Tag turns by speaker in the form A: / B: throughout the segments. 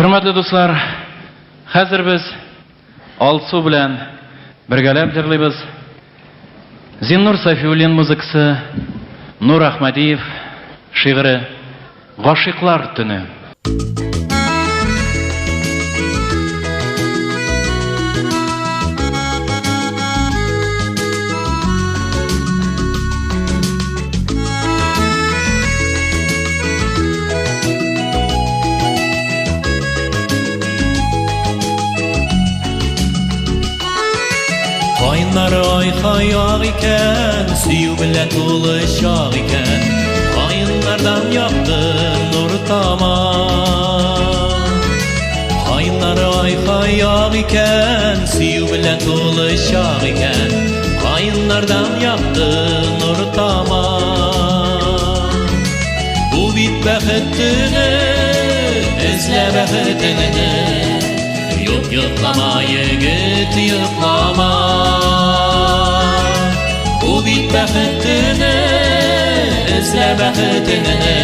A: Hürmetli dostlar, hazır biz Alsu bilen birgelep jırlybız. Zinnur Safiullin muzikası, Nur Ahmadiyev şiiri Gaşıklar Tünü.
B: Kayınlar ayxayaq iken, suyu bilen tuluşaq iken, kayınlardan yaptı nur tamam. Kayınlar ayxayaq iken, suyu bilen tuluşaq iken, kayınlardan yaptı nur tamam. Bu bit bəxtini, izle bəxtini, yok yıklama yigit yıklama. Bu bit bəxtini, izle bəxtini,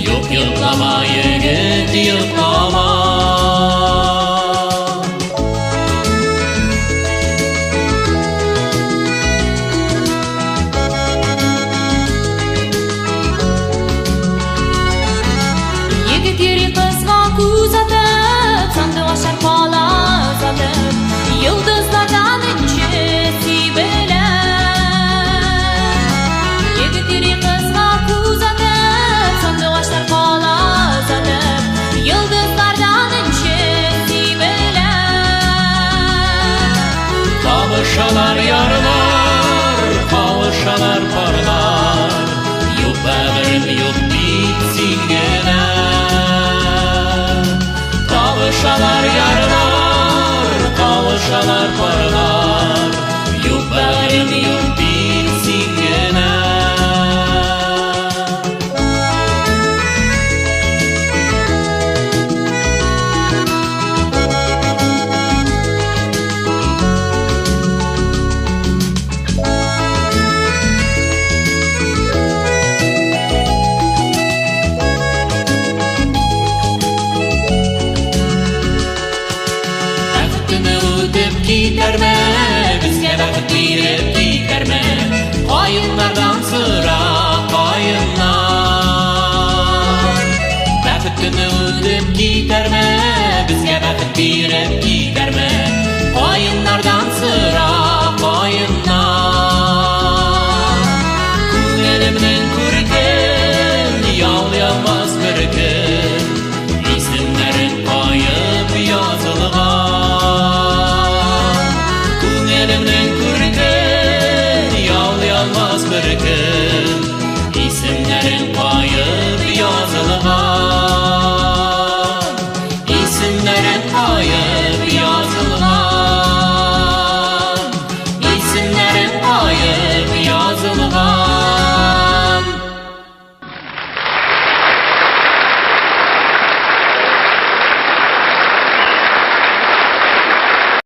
B: yok yıklama yigit yıklama.
C: Yigit yeri kızga kuzatıp, sandığı aşar pala azatıp, yıldızlardan incesi bilen. Yigit yeri kızga kuzatıp, sandığı aşar pala azatıp, yıldızlardan incesi bilen.
B: Kavuşalar yarlar, kavuşalar parlar, yok bağırım yok bitsin gene. Kavuşalar yarlar, kavuşalar parlar, yok bağırım yok bitsin gene. Bəxtini ötüb giderme, bizge bəxt verib giderme. Kayınlardan sıra kayınlar. Bəxtini ötüb giderme, bizge bəxt verib giderme. Kayınlardan sıra kayınlar. Күңелемнең күрген, ял-ялмаз bir gün, isimlerin kayıp yazılgan. Күңелемнең күрген, ял-ялмaz bir gün, isimlerin kayıp yazılgan.